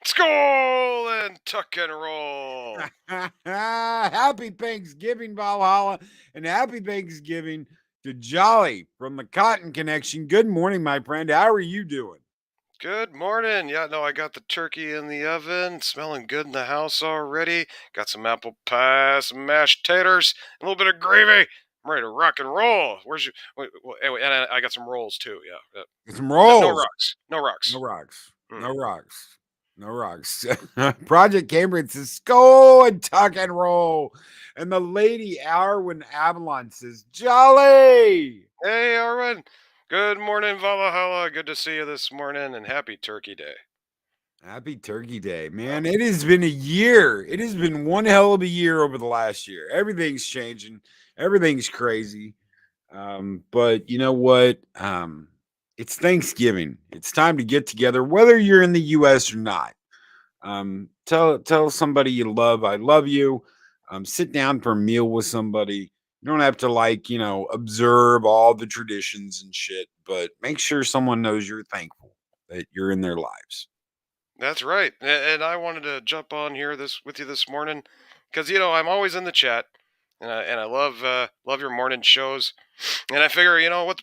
Skull and tuck and roll. Happy Thanksgiving, Valhalla, and happy Thanksgiving to Jolly from the Cotton Connection. Good morning, my friend. How are you doing? Good morning. Yeah, no, I got the turkey in the oven, smelling good in the house already. Got some apple pie, some mashed taters, a little bit of gravy. I'm ready to rock and roll. Where's your? Wait, and I got some rolls too. Yeah. Some No rolls. rocks. No No rocks. rocks. Mm. No rocks. No rocks. Project Cambridge says, Skull and tuck and roll. And the lady Arwen Avalon says, Jolly. Hey, Arwen. Good morning, Valhalla. Good to see you this morning, and happy Turkey Day. Happy Turkey Day, Oh, man. It has been a year. It has been one hell of a year over the last year. Everything's changing, everything's crazy. But you know what? It's Thanksgiving. It's time to get together, whether you're in the US or not. Tell somebody you love, I love you. Sit down for a meal with somebody. You don't have to observe all the traditions and shit, but make sure someone knows you're thankful that you're in their lives. that's right. And I wanted to jump on here this with you this morning because I'm always in the chat, and I love your morning shows. And I figure,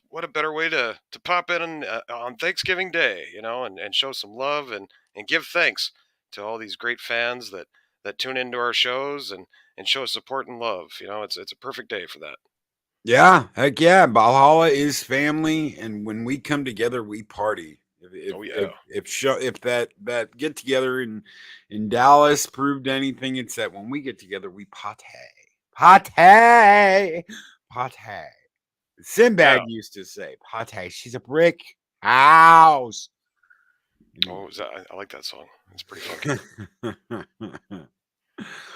what a better way to pop in on Thanksgiving Day, and show some love and give thanks to all these great fans that tune into our shows and show support and love. It's a perfect day for that. Yeah, heck yeah. Valhalla is family, and when we come together, we party. If Oh if yeah. if that get together in Dallas proved anything, it's that when we get together, we pate, pate. Yeah. Sinbad used to say, "Pate, she's a brick house." Oh, I like that song. It's pretty funky.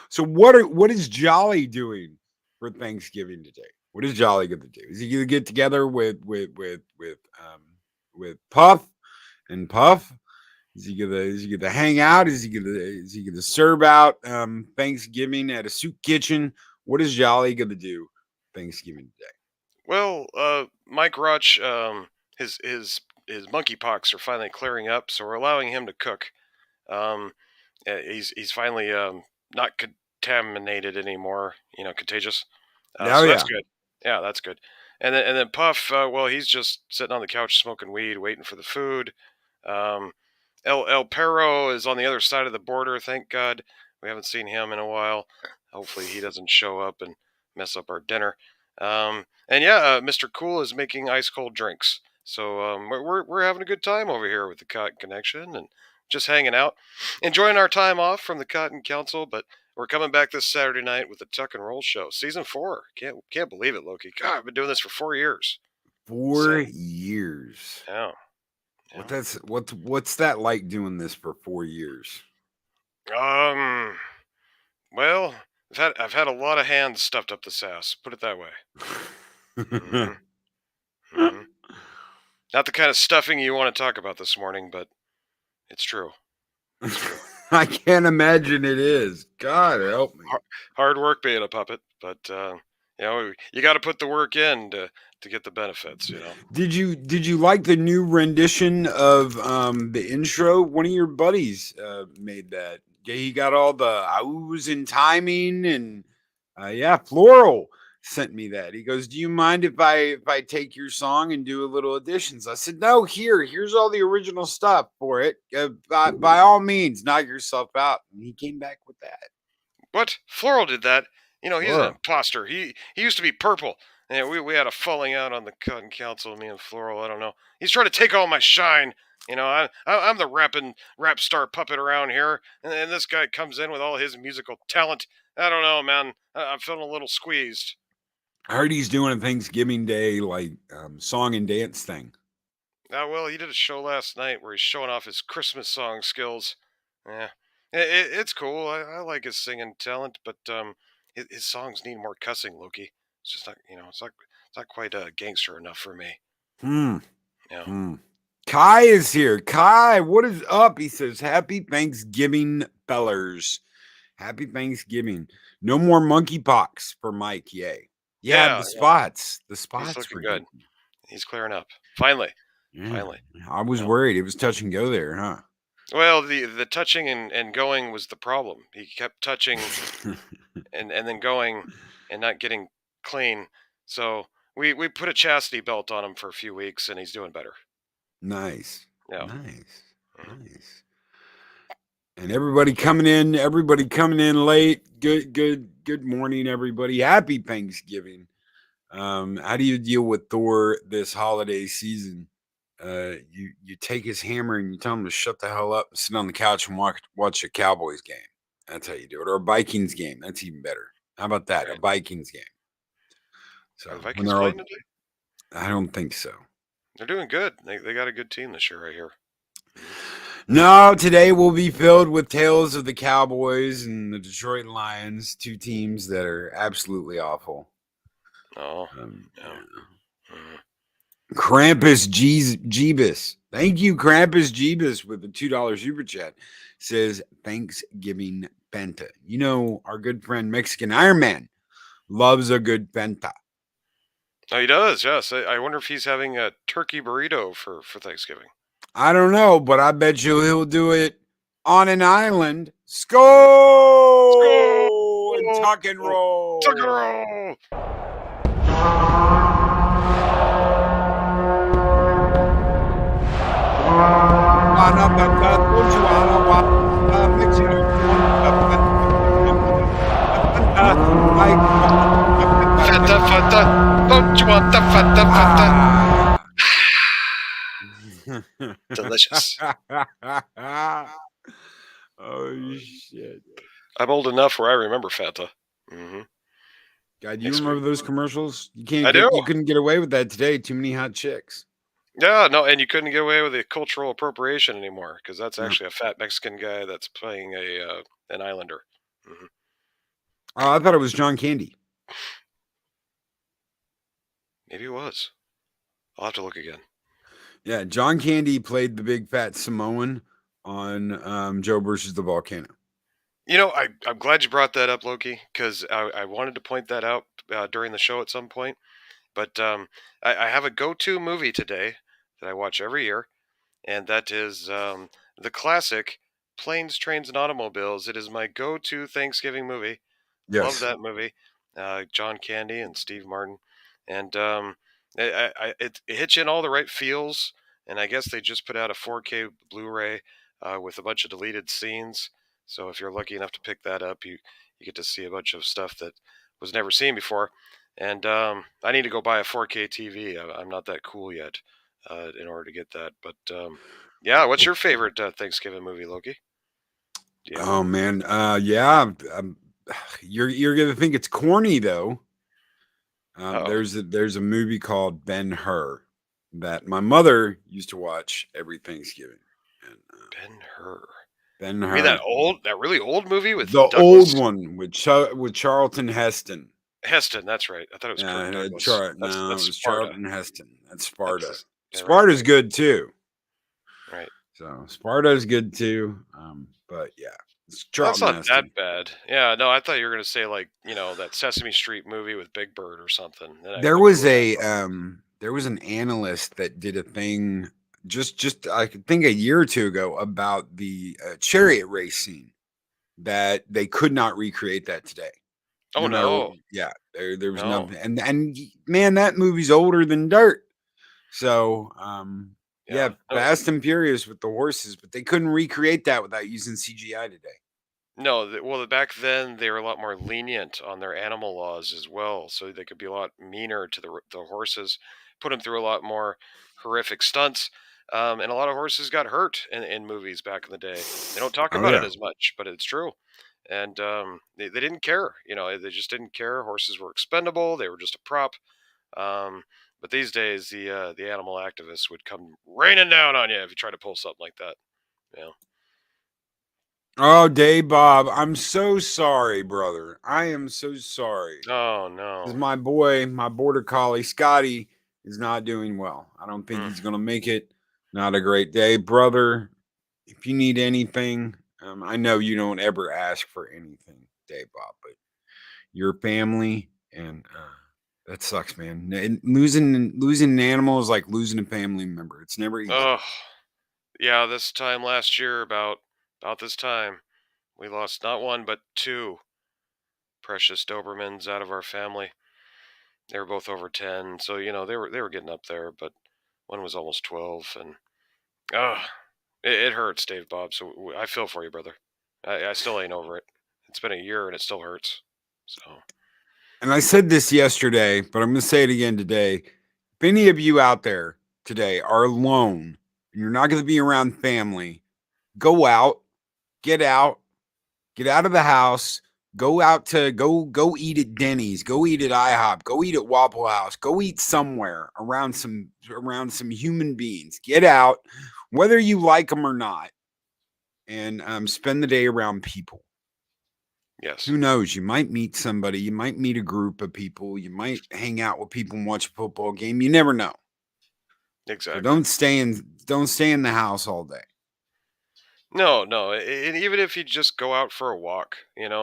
So what is Jolly doing for Thanksgiving today? What is Jolly going to do? Is he going to get together with Puff and Puff? Is he gonna hang out? Is he gonna serve out Thanksgiving at a soup kitchen? What is Jolly gonna do Thanksgiving day? Well, Mike Rutch, his monkeypox are finally clearing up, so we're allowing him to cook. Um, he's finally not contaminated anymore. Contagious. Oh So that's yeah. good. Yeah, that's good. And then Puff, well, he's just sitting on the couch smoking weed, waiting for the food. Um, El Perro is on the other side of the border. Thank God, we haven't seen him in a while. Hopefully, he doesn't show up and mess up our dinner. And yeah, Mr. Cool is making ice cold drinks. So we're having a good time over here with the Cotton Connection and just hanging out, enjoying our time off from the Cotton Council. But we're coming back this Saturday night with the Tuck and Roll Show, season 4. Can't believe it, Loki. God, I've been doing this for 4 years. 4 Insane. years. Yeah. What that's what's that like doing this for 4 years? Um. Well, I've had a lot of hands stuffed up this ass. Put it that way. Mm-hmm. Mm-hmm. Not the kind of stuffing you want to talk about this morning, but it's true. It's true. I can't imagine it is. God help me. Hard work being a puppet, but you got to put the work in to get the benefits. Did you like the new rendition of the intro? One of your buddies made that. Yeah, he got all the oohs and timing and yeah, Floral sent me that. He goes, "Do you mind if I take your song and do a little additions?" I said, "No, here's all the original stuff for it. By all means, knock yourself out." And he came back with that. What? Floral did that? He's an Floral. imposter. He used to be purple. And we had a falling out on the cutting council, me and Floral. I don't know. He's trying to take all my shine. I'm the rap star puppet around here, and this guy comes in with all his musical talent. I don't know, man. I'm feeling a little squeezed. I heard he's doing a Thanksgiving Day like song and dance thing. Well, he did a show last night where he's showing off his Christmas song skills. Yeah, it's cool. I like his singing talent, but his songs need more cussing, Loki. It's just not, it's not quite gangster enough for me. Hmm. Yeah, Hmm. Kai is here. Kai, what is up? He says, "Happy Thanksgiving, fellers. Happy Thanksgiving. No more monkeypox for Mike. Yay. Yeah, yeah, the yeah. spots. The He's spots looking were good. getting. He's clearing up. Finally, Yeah. finally. I was Yeah. worried. It was touch and go there, huh? Well, the touching and going was the problem. He kept touching and then going and not getting clean. So we put a chastity belt on him for a few weeks, and he's doing better. Nice. Yeah. Nice. Mhm. Nice. And everybody coming in late. Good morning, everybody. Happy Thanksgiving. How do you deal with Thor this holiday season? You take his hammer and you tell him to shut the hell up and sit on the couch and watch a Cowboys game. That's how you do it. Or a Vikings game. That's even better. How about that? A Right. Vikings game. So Are the when Vikings they're all, playing today? I don't think so. They're doing good. They got a good team this year, right here. Hmm. No, today will be filled with tales of the Cowboys and the Detroit Lions, two teams that are absolutely awful. Oh, yeah. Yeah. Mhm. Krampus Jeebus. Thank you, Krampus Jeebus, with the $2 super chat. Says Thanksgiving Fanta. You know, our good friend Mexican Iron Man loves a good Fanta. Oh, he does. Yes. I wonder if he's having a turkey burrito for Thanksgiving. I don't know, but I bet you he'll do it on an island. Mm. Let's Skull and go! tuck and Tuck and roll. roll! Fanta, Fanta! Don't you want the Fanta, Fanta? Delicious. Oh shit! I'm old enough where I remember Fanta. Hmm. God, you Makes me. remember those commercials? I do. You couldn't get away with that today. Too many hot chicks. Yeah, no, and you couldn't get away with the cultural appropriation anymore because that's Yeah. actually a fat Mexican guy that's playing an Islander. Hmm. Oh, I thought it was John Candy. Maybe it was. I'll have to look again. Yeah, John Candy played the big fat Samoan on Joe versus the Volcano. I'm glad you brought that up, Loki, because I wanted to point that out during the show at some point. But I have a go-to movie today that I watch every year, and that is the classic Planes, Trains, and Automobiles. It is my go-to Thanksgiving movie. Love Yes. that movie. John Candy and Steve Martin, and it hits you in all the right feels. And I guess they just put out a 4K Blu-ray with a bunch of deleted scenes. So if you're lucky enough to pick that up, you get to see a bunch of stuff that was never seen before. And I need to go buy a 4K TV. I'm not that cool yet in order to get that. But yeah, what's your favorite Thanksgiving movie, Loki? Do you have one? Oh man. Yeah. You're gonna think it's corny though. Oh, There's a movie called Ben Hur that my mother used to watch every Thanksgiving. And Ben Hur. Ben You mean that Hur, really old movie with the old Douglas one with Charlton Heston. Heston? That's right. I thought it was Kirk Douglas. No, That's it was Sparta. Charlton Heston. That's That's Sparta. yeah, right, Sparta's right, good too. right. So Sparta's good too. But yeah, it's Well, that's Charlton not that Heston. bad. Yeah, no, I thought you were gonna say like that Sesame Street movie with Big Bird or something. Then I wouldn't have ruined that for me. There was an analyst that did a thing just I could think a year or two ago about the chariot race scene that they could not recreate that today. Oh No matter, no, yeah, there was no. nothing, and man, that movie's older than dirt. So, yeah, Yeah, no, Fast and Furious with the horses, but they couldn't recreate that without using CGI today. no. Well, back then they were a lot more lenient on their animal laws as well, so they could be a lot meaner to the horses, put them through a lot more horrific stunts. And a lot of horses got hurt in movies back in the day. They don't talk Oh about it yeah. as much, but it's true. And they didn't care. They just didn't care. Horses were expendable. They were just a prop. Um, but these days, the animal activists would come raining down on you if you try to pull something like that. Yeah. Oh, Dave Bob, I'm so sorry, brother. I am so sorry. Oh Because no. my boy, my border collie, Scotty, is not doing well. I don't think Mm. he's going to make it. Not a great day, brother. If you need anything, I know you don't ever ask for anything, Dave Bob, but your family and that sucks, man. And losing an animal is like losing a family member. It's never easy. Oh yeah. This time last year, about this time, we lost not one but two precious Dobermans out of our family. They were both over 10, so they were getting up there, but one was almost 12, and ah, it hurts, Dave Bob. So I feel for you, brother. I still ain't over it. It's been a year and it still hurts. So And I said this yesterday, but I'm going to say it again today. If any of you out there today are alone and you're not going to be around family, go out, get out, get out of the house, go out to go eat at Denny's, go eat at IHOP, go eat at Waffle House, go eat somewhere around some human beings. Get out, whether you like them or not, and spend the day around people. yes, Who knows? You might meet somebody, you might meet a group of people, you might hang out with people and watch a football game. You never know. So exactly. don't stay in the house all day. No, no, and even if you just go out for a walk,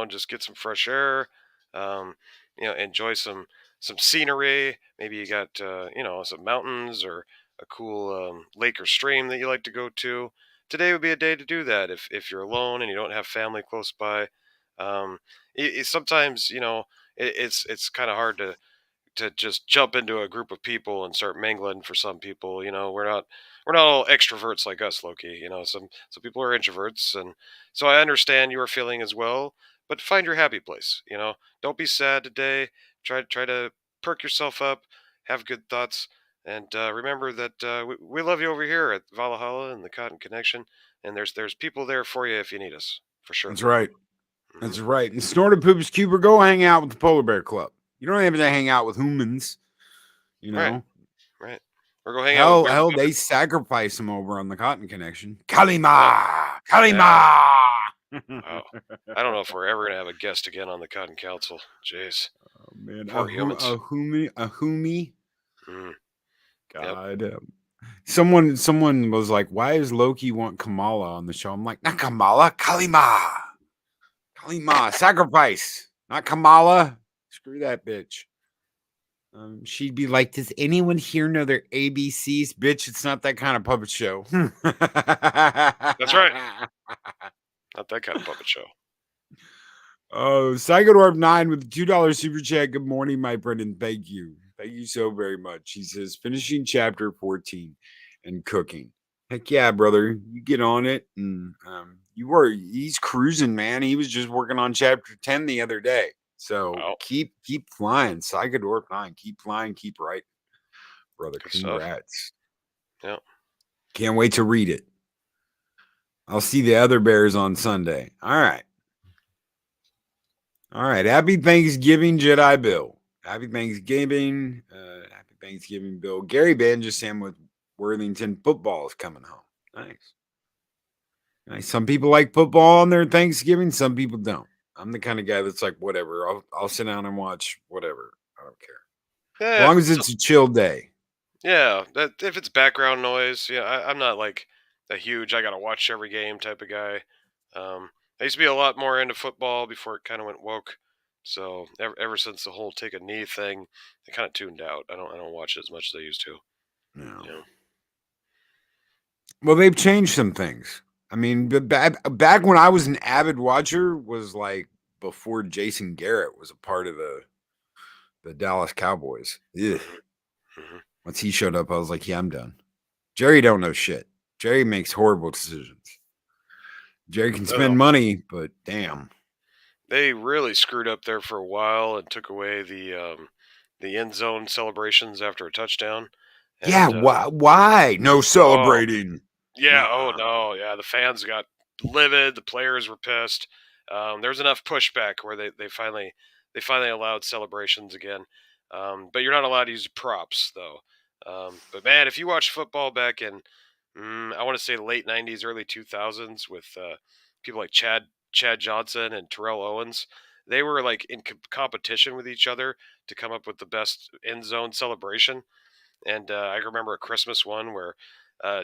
just get some fresh air, um, enjoy some scenery. Maybe you got some mountains or a cool lake or stream that you like to go to. Today would be a day to do that if you're alone and you don't have family close by. Sometimes it's kind of hard to just jump into a group of people and start mingling for some people. We're not all extroverts like us, Loki. Some people are introverts, and so I understand your feeling as well. But find your happy place. Don't be sad today. Try to perk yourself up, have good thoughts, and remember that we love you over here at Valhalla and the Cotton Connection, and there's people there for you if you need us, for sure. That's right. Hmm. That's right. And Snorted Poops Cuber, go hang out with the Polar Bear Club. You don't have to hang out with humans, you Right, know. right. Or go hang out with Hell, Bear hell, Bear. they sacrifice them over on the Cotton Connection. Oh, Kalima! yeah. Kalima! Wow. I don't know if we're ever gonna have a guest again on the Cotton Council. Jeez. Oh, man, Poor humans. a humi. Mm, yep. God, someone was like, "Why does Loki want Kamala on the show?" I'm like, "Not Kamala, Kalima, Kalima, sacrifice, not Kamala. Screw that bitch." She'd be like, "Does anyone here know their ABCs, bitch? It's not that kind of puppet show." That's right. Not that kind of puppet show. Oh, Psychodorp 9 with the $2 super chat. Good morning, my friend, and thank you. Thank you so very much. He says, finishing chapter 14 and cooking. Heck yeah, brother. You get on it. And he's cruising, man. He was just working on chapter 10 the other day. So Wow. keep flying. Psychodorp 9. Keep flying, keep writing. Brother, Good stuff. congrats. Yeah. Can't wait to read it. I'll see the other bears on Sunday. All right. All right. Happy Thanksgiving, Jedi Bill. Happy Thanksgiving. Happy Thanksgiving, Bill. Gary Ben just Worthington football is coming home. Nice. Nice. Some people like football on their Thanksgiving. Some people don't. I'm the kind of guy that's like, whatever. I'll sit down and watch whatever. I don't care. As Yeah, long as it's a chill day. yeah. That if it's background noise, yeah, I'm not like a huge I gotta watch every game type of guy. I used to be a lot more into football before it kind of went woke. So ever since the whole take a knee thing, I kind of tuned out. I don't watch it as much as I used to. No. You know. Well, they've changed some things. I mean, back when I was an avid watcher was like before Jason Garrett was a part of the Dallas Cowboys. Ugh. Hmm. Hmm. Once he showed up, I was like, yeah, I'm done. Jerry don't know shit. Jerry makes horrible decisions. Jerry can No, spend money, but damn. they really screwed up there for a while and took away the end zone celebrations after a touchdown. Yeah, And why? No oh celebrating. yeah, oh Nuh-uh. no, yeah, the fans got livid. The players were pissed. There was enough pushback where they finally allowed celebrations again. But you're not allowed to use props though. But man, if you watch football back in I want to say late '90s, early 2000s with people like Chad Johnson and Terrell Owens, they were like in competition with each other to come up with the best end zone celebration. And I remember a Christmas one where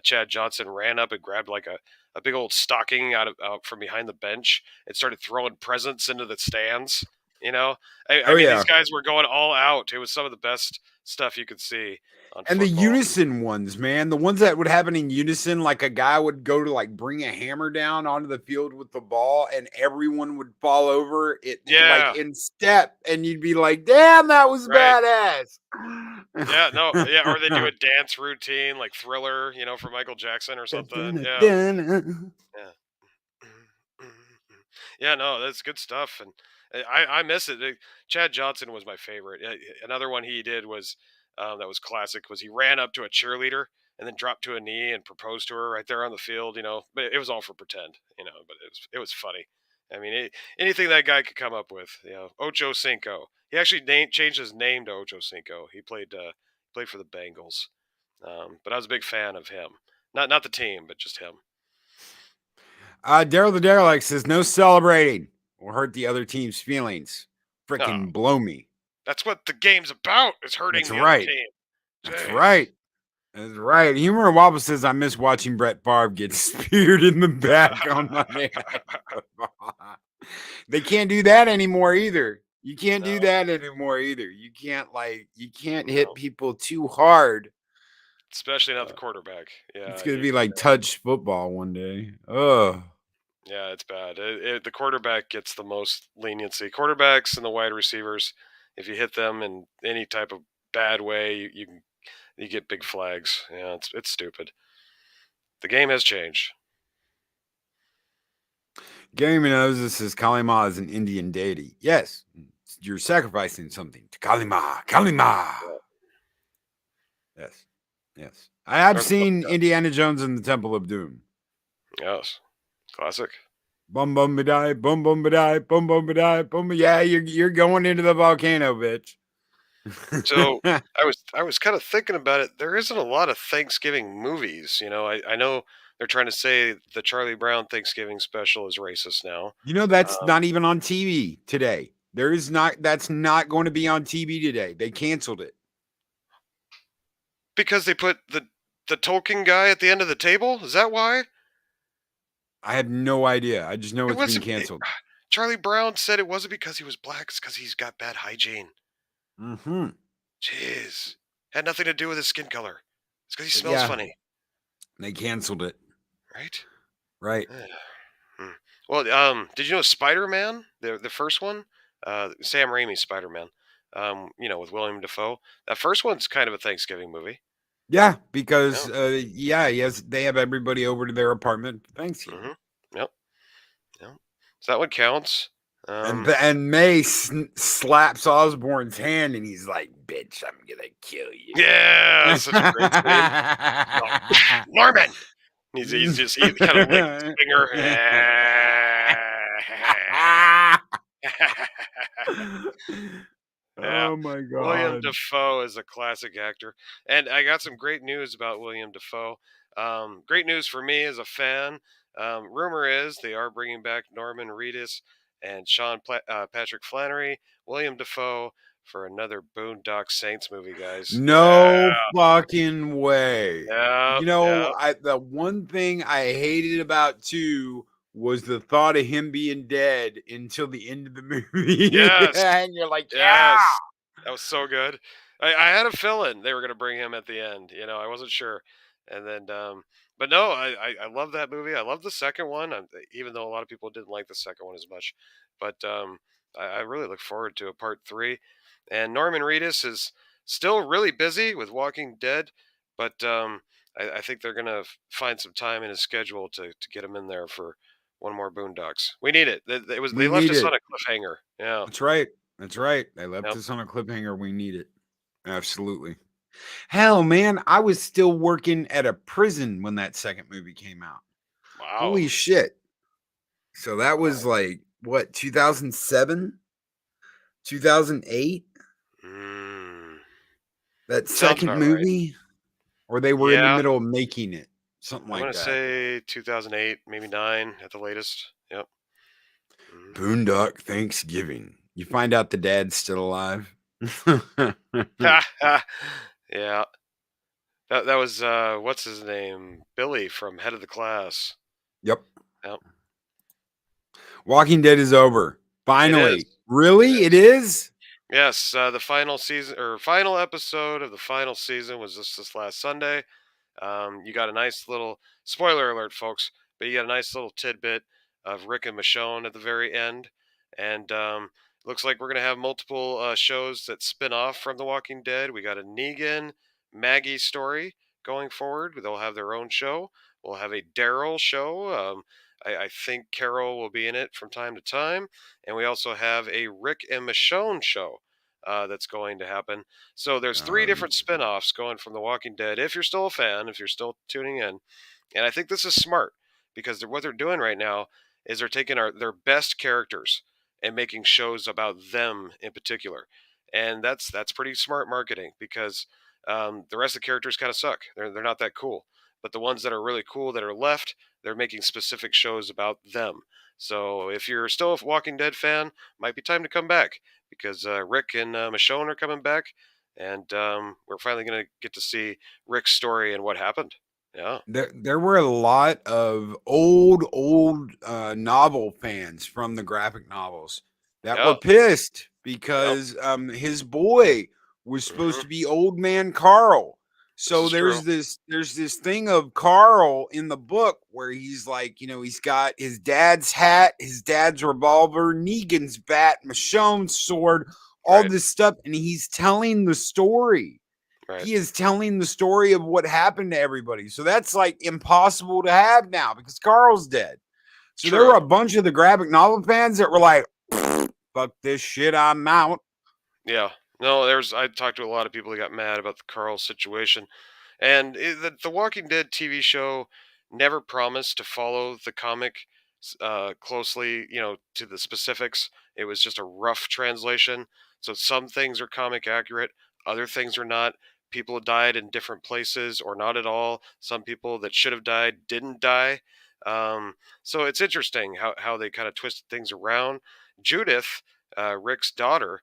Chad Johnson ran up and grabbed like a big old stocking out from behind the bench and started throwing presents into the stands. You know, I Oh mean, these yeah. guys were going all out. It was some of the best stuff you could see on And the football. unison ones, man, the ones that would happen in unison, like a guy would go to like bring a hammer down onto the field with the ball, and everyone would fall over it like Yeah, in step, and you'd be like, "Damn, that was right. badass." Yeah, no, yeah, or they do a dance routine like Thriller, for Michael Jackson or something. Yeah, yeah. Yeah, no, that's good stuff, and I miss it. Chad Johnson was my favorite. Another one he did was that was classic. Was he ran up to a cheerleader and then dropped to a knee and proposed to her right there on the field. But it was all for pretend. But it was funny. I mean, anything that guy could come up with. Ocho Cinco. He actually changed his name to Ocho Cinco. He played for the Bengals, but I was a big fan of him. Not the team, but just him. Daryl the Derelict says, "No celebrating will hurt the other team's feelings. No, Freaking blow me." that's what the game's about. Is hurting That's the other right. team. That's Jeez. right. That's right. Humor and Wobble says, "I miss watching Brett Favre get speared in the back on Monday Night Football." They can't do that anymore either. You can't No, do that anymore either. You can't hit no. people too hard. Especially not the Uh, quarterback. it's Yeah, gonna be like touch football one day. Oh, yeah, it's bad. The quarterback gets the most leniency. Quarterbacks and the wide receivers, if you hit them in any type of bad way, you get big flags. Yeah, it's stupid. The game has changed. Gary Mendoza says Kalima is an Indian deity. Yes, you're sacrificing something to Kalima. Kalima. Yeah, Yes, yes. I have or the seen Indiana Jones and the Temple of Doom. yes, classic. Bum bum ba die, bum bum ba die, bum bum ba die, bum. Yeah, you're going into the volcano, bitch. So I was kind of thinking about it. There isn't a lot of Thanksgiving movies. I know they're trying to say the Charlie Brown Thanksgiving special is racist now. That's Um, not even on TV today. There is not. That's not going to be on TV today. They canceled it. because they put the Tolkien guy at the end of the table. Is that why? I have no idea. I just know It it's been wasn't. canceled. Charlie Brown said it wasn't because he was black. It's because he's got bad hygiene. Hmm. Jeez, had nothing to do with his skin color. It's because he But smells yeah, funny, they canceled it. right? Right. Hmm. Well, did you know Spider-Man, the first one, Sam Raimi's Spider-Man, with William Dafoe? That first one's kind of a Thanksgiving movie. Yeah, Yeah. because yeah, yes, they have everybody over to their apartment for Thanksgiving. Mm-hmm. Yep. Yep. So that one counts. And Um, and May slaps Osborne's hand, and he's like, "Bitch, I'm gonna kill you." yeah, such a great scene. No, Norman. He kind of licks his finger. Yeah. Oh my William god. Dafoe is a classic actor. And I got some great news about William Dafoe. Great news for me as a fan. Rumor is they are bringing back Norman Reedus and Patrick Flannery, William Dafoe for another Boondock Saints movie, guys. Yeah. No fucking way. Yeah. You know, Yeah. the one thing I hated about 2 was the thought of him being dead until the end of the movie. Yes. And you're like, "Yeah!" Yes. That was so good. I had a feeling they were gonna bring him at the end, I wasn't sure. And then, but no, I love that movie. I love the second one, even though a lot of people didn't like the second one as much. But I really look forward to a part three. And Norman Reedus is still really busy with Walking Dead, but I think they're gonna find some time in his schedule to get him in there for one more Boondocks. We need it. They We left need us on it. a cliffhanger. Yeah. That's right. That's right. They left Yep. us on a cliffhanger. We need it. Absolutely. Hell, man, I was still working at a prison when that second movie came out. Wow. Holy shit. So that was Wow. like what, 2007, 2008? Mm. That Sounds second about right. movie, or they were in the Yeah, middle of making it, something I'm like gonna that. say 2008, maybe nine at the latest. Yep. Mhm. Boondock Thanksgiving. You find out the dad's still alive. Ha ha. Yeah. That was what's his name? Billy from Head of the Class. Yep. Yep. Walking Dead is over. It is. Finally. It Really? It is. is? Yes, the final season or final episode of the final season was just this last Sunday. You got a nice little spoiler alert, folks, but you got a nice little tidbit of Rick and Michonne at the very end, and looks like we're gonna have multiple shows that spin off from The Walking Dead. We got a Negan Maggie story going forward. They'll have their own show. We'll have a Daryl show. I think Carol will be in it from time to time, and we also have a Rick and Michonne show. That's going to happen. So there's three Um, different spin-offs going from The Walking Dead. If you're still a fan, if you're still tuning in, and I think this is smart because what they're doing right now is they're taking their best characters and making shows about them in particular, and that's pretty smart marketing because the rest of the characters kind of suck. They're not that cool, but the ones that are really cool that are left, they're making specific shows about them. So if you're still a Walking Dead fan, might be time to come back because Rick and Michonne are coming back, and we're finally going to get to see Rick's story and what happened. Yeah, there were a lot of old novel fans from the graphic novels that were yeah, pissed yep. because his boy was supposed Hmm. to be old man Carl. This So is true. there's this thing of Carl in the book where he's like, he's got his dad's hat, his dad's revolver, Negan's bat, Michonne's sword, all Right, this stuff, and he's telling the story. right. He is telling the story of what happened to everybody. So that's like impossible to have now because Carl's dead. So there were True. a bunch of the graphic novel fans that were like, fuck this shit, I'm out. Yeah. No, I talked to a lot of people who got mad about the Carl situation. And the Walking Dead TV show never promised to follow the comic closely, to the specifics. It was just a rough translation. So some things are comic accurate, other things are not. People died in different places or not at all. Some people that should have died didn't die. So it's interesting how they kind of twisted things around. Judith, Rick's daughter,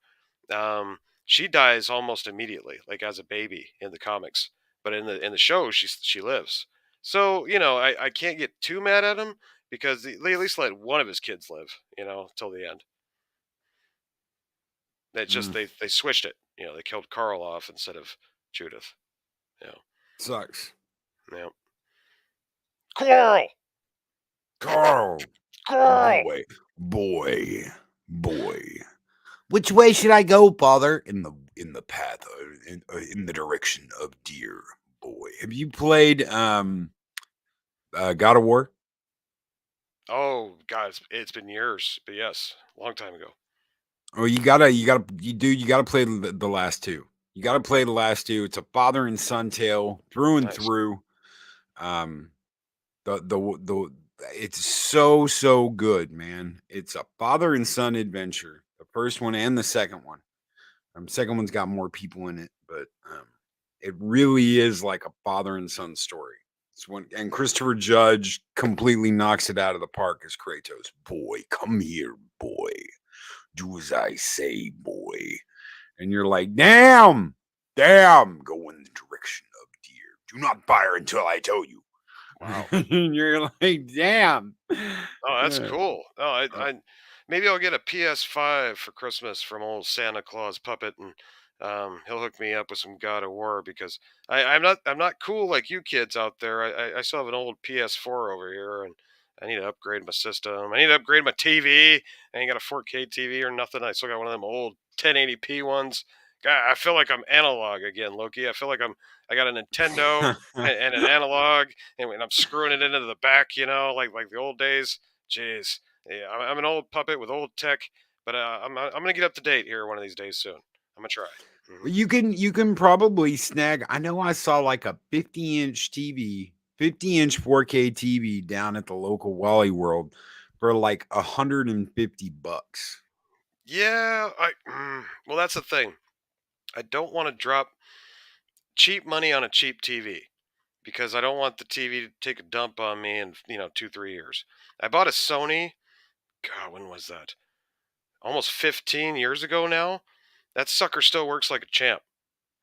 she dies almost immediately, like as a baby in the comics, but in the show she lives. So I can't get too mad at him because they at least let one of his kids live, till the end. It's just Mm, they switched it. They killed Carl off instead of Judith. Yeah, sucks. yeah. Coral, Carl, Coral. boy, boy. Which way should I go, father? In the path, in the direction of dear boy. Have you played God of War? Oh God, it's been years, but yes, long time ago. Oh, you gotta play the last two. You gotta play the last two. It's a father and son tale through and Nice. through. Um, the it's so good, man. It's a father and son adventure. The first one and the second one. Second one's got more people in it, but it really is like a father and son story. It's when and Christopher Judge completely knocks it out of the park as Kratos. Boy, come here, boy. Do as I say, boy. And you're like, damn, damn, go in the direction of deer. Do not fire until I tell you. Wow. And you're like, damn. Oh, that's Uh, cool. Oh, uh, maybe I'll get a PS5 for Christmas from old Santa Claus puppet, and he'll hook me up with some God of War because I'm not cool like you kids out there. I still have an old PS4 over here, and I need to upgrade my system. I need to upgrade my TV. I ain't got a 4K TV or nothing. I still got one of them old 1080p ones. God, I feel like I'm analog again, Loki. I got a Nintendo and an analog, and I'm screwing it into the back, like the old days. Jeez, yeah, I'm an old puppet with old tech, but I'm gonna get up to date here one of these days soon. I'm gonna try. Hmm. you can probably snag. I know I saw like a 50-inch TV, 50-inch 4K TV down at the local Wally World for like $150. Yeah, well, that's the thing. I don't want to drop cheap money on a cheap TV because I don't want the TV to take a dump on me in 2 3 years. I bought a Sony. God, when was that? Almost 15 years ago now. That sucker still works like a champ,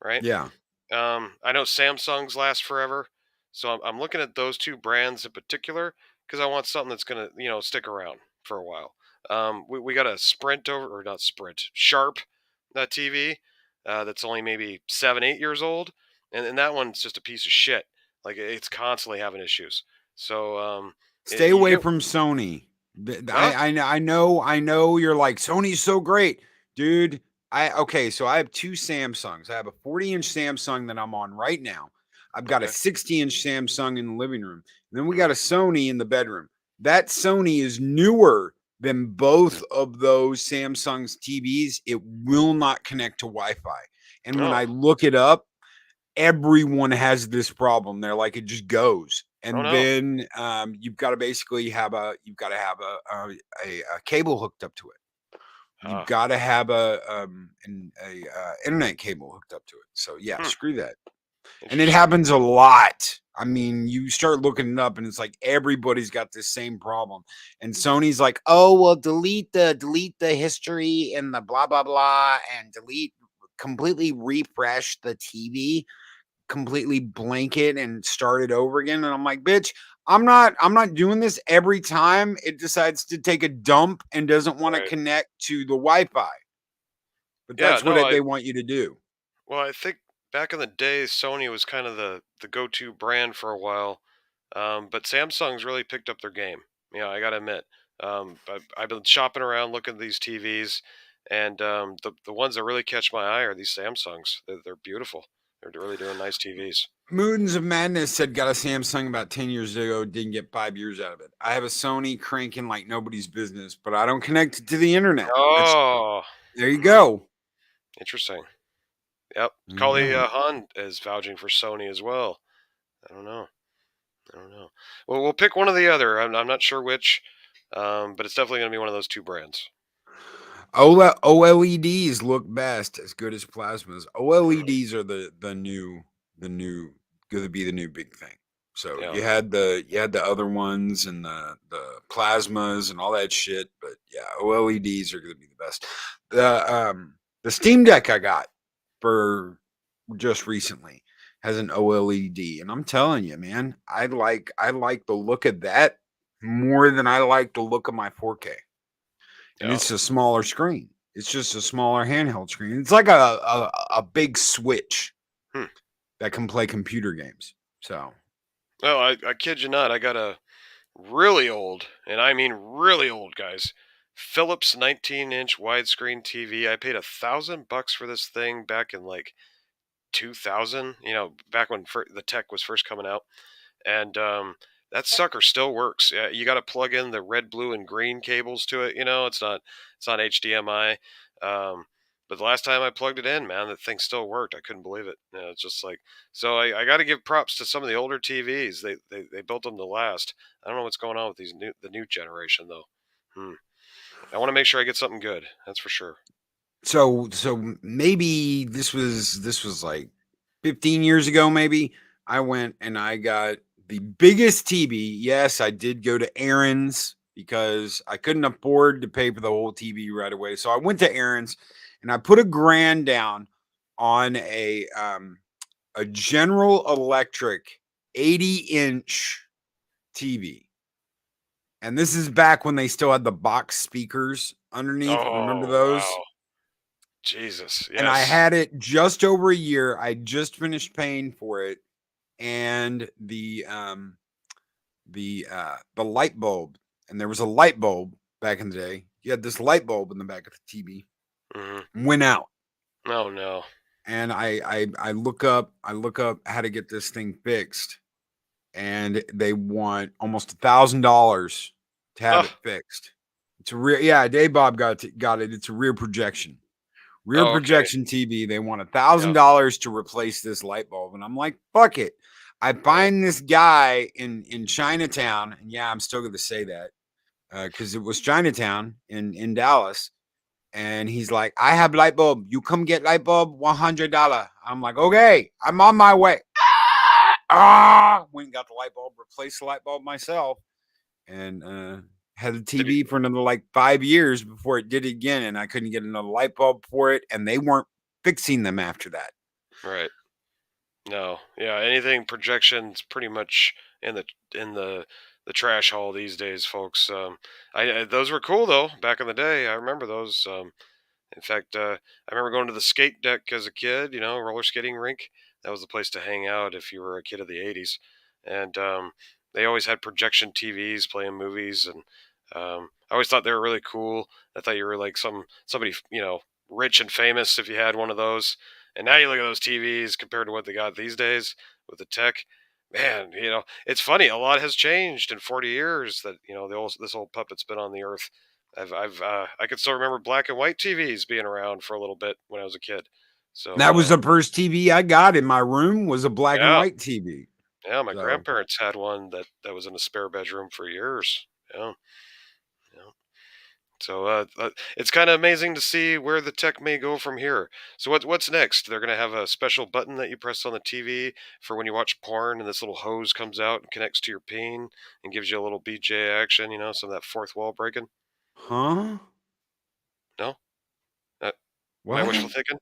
right? Yeah. I know Samsung's last forever, so I'm looking at those two brands in particular because I want something that's gonna stick around for a while. We got a Sprint over or not Sprint Sharp TV that's only maybe 7 8 years old, and that one's just a piece of shit. Like it's constantly having issues. So Stay you away get from Sony. huh? I know you're like Sony's so great, dude. Okay, so I have two Samsungs. I have a 40-inch Samsung that I'm on right now. I've got a Okay. 60-inch Samsung in the living room. And then we got Hmm. a Sony in the bedroom. That Sony is newer than both of those Samsung's TVs. It will not connect to Wi-Fi. And when Oh, I look it up, everyone has this problem. They're like it just goes, oh and no. then you've got to basically have a cable hooked up to it. You've Ah, got to have a internet cable hooked up to it. So yeah, hmm. screw that. And it Interesting. happens a lot. I mean, you start looking it up, and it's like everybody's got this same problem. And Sony's like, "Oh well, delete the history and the blah blah blah, and completely refresh the TV." Completely blanket and start it over again. And I'm like, bitch, I'm not doing this every time it decides to take a dump and doesn't want to Right. connect to the Wi-Fi. But Yeah. that's what No. they want you to do. Well, I think back in the day, Sony was kind of the go-to brand for a while, but Samsung's really picked up their game. Yeah, I gotta admit. I've been shopping around looking at these TVs, and the ones that really catch my eye are these Samsungs. They're beautiful. They're really doing nice TVs. Moons of Madness said got a Samsung about 10 years ago, didn't get 5 years out of it. I have a Sony cranking like nobody's business, but I don't connect it to the internet. That's Oh, there you hmm, go. interesting. Yep, There you Kali go. Han is vouching for Sony as well. I don't know. I don't know. Well, we'll pick one or the other. I'm not sure which, but it's definitely going to be one of those two brands. OLEDs look best, as good as plasmas. OLEDs are the new going to be the new big thing. So Yeah. you had the other ones and the plasmas and all that shit, but yeah, OLEDs are going to be the best. The Steam Deck I got for just recently has an OLED, and I'm telling you, man, I like the look of that more than I like the look of my 4K, and Yeah. it's a smaller screen. It's just a smaller handheld screen. It's like a big Switch Hmm. that can play computer games. So No, I kid you not. I got a really old, and I mean really old, guys. Philips 19-inch widescreen TV. I paid $1,000 for this thing back in like 2000. Back when the tech was first coming out. And that sucker still works. You got to plug in the red, blue, and green cables to it. It's not HDMI. Um, but the last time I plugged it in, man, that thing still worked. I couldn't believe it. It's just like so. I got to give props to some of the older TVs. They built them to last. I don't know what's going on with the new generation though. Hmm. I want to make sure I get something good. That's for sure. So maybe this was like 15 years ago. Maybe I went and I got the biggest TV. Yes, I did go to Aaron's because I couldn't afford to pay for the whole TV right away. So I went to Aaron's and I put a grand down on a General Electric 80-inch TV. And this is back when they still had the box speakers underneath. Remember Oh those? wow, Jesus, And I yes. had it just over a year. I just finished paying for it, and the light bulb, and there was a light bulb back in the day. You had this light bulb in the back of the TV, Hmm. went out, Oh no. and I look up how to get this thing fixed, and they want almost $1,000 to have Oh, it fixed. It's a rear, yeah. Dave Bob got it. It's a rear oh okay. projection TV. They want thousand Yeah. dollars to replace this light bulb, and I'm like, fuck it. I Right. find this guy in Chinatown, and yeah, I'm still going to say that because it was Chinatown in Dallas, and he's like, I have light bulb. You come get light bulb, $100. I'm like, okay, I'm on my way. Went and got the light bulb, replaced the light bulb myself, and had the Did you? TV for another like 5 years before it did it again, and I couldn't get another light bulb for it, and they weren't fixing them after that. Right. No. Yeah. Anything projections pretty much in the trash hole these days, folks. I those were cool though back in the day. I remember those. In fact, I remember going to the skate deck as a kid, roller skating rink. That was the place to hang out if you were a kid of the 80s. And they always had projection TVs playing movies. And I always thought they were really cool. I thought you were like somebody, rich and famous if you had one of those. And now you look at those TVs compared to what they got these days with the tech. Man, it's funny. A lot has changed in 40 years that, this old puppet's been on the earth. I can still remember black and white TVs being around for a little bit when I was a kid. So That was the first TV I got in my room was a black and yeah, white TV. yeah, my So grandparents had one that was in a spare bedroom for years. Yeah, yeah. So it's kind of amazing to see where the tech may go from here. So what's next? They're gonna have a special button that you press on the TV for when you watch porn, and this little hose comes out and connects to your peen and gives you a little BJ action. Some of that fourth wall breaking. huh? No, uh, am I wishful What? thinking?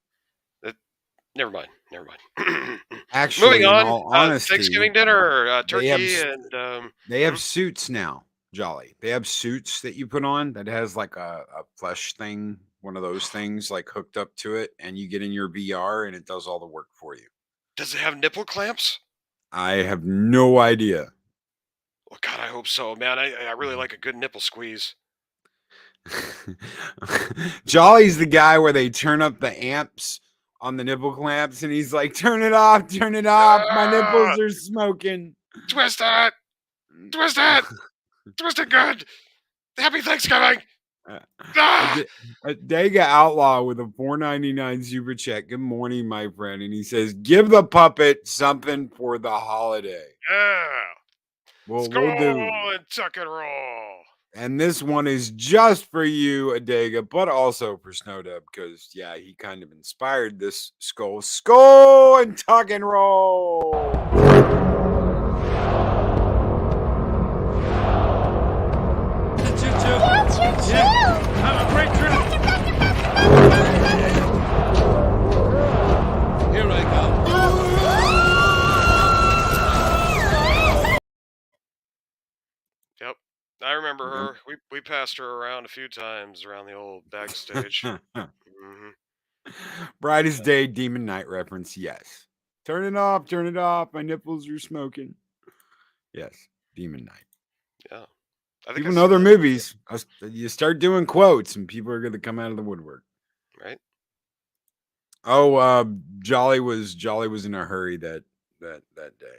Never mind. Never mind. Moving Actually, in on. all honesty, Thanksgiving dinner, they have turkey, and they have suits now, Jolly. They have suits that you put on that has like a flesh thing, one of those things like hooked up to it, and you get in your VR and it does all the work for you. does it have nipple clamps? I have no idea. Well, God, I hope so, man. I really like a good nipple squeeze. Jolly's the guy where they turn up the amps on the nipple clamps and he's like, turn it off. My Ah, nipples are smoking. twist it, twist it, twist it good. Happy Thanksgiving. Uh, a, Ah, D- a Dega Outlaw with a 4.99 super chat. Good morning, my friend. And he says, give the puppet something for the holiday. yeah. Well, we'll do. Skull and tuck and roll. And this one is just for you, Adega, but also for Snowdub, because yeah, he kind of inspired this skull and tuck and roll. Have a great trip. Here I Yep. I remember her. We passed her around a few times around the old backstage. Hmm. Brightest day, Demon Knight reference. Yes. Turn it off. My nipples are smoking. Yes, Demon Knight. Yeah. I think I People know seen their that, movies. You start doing quotes, and people are going to come out of the woodwork. right? Oh, Jolly was in a hurry that day.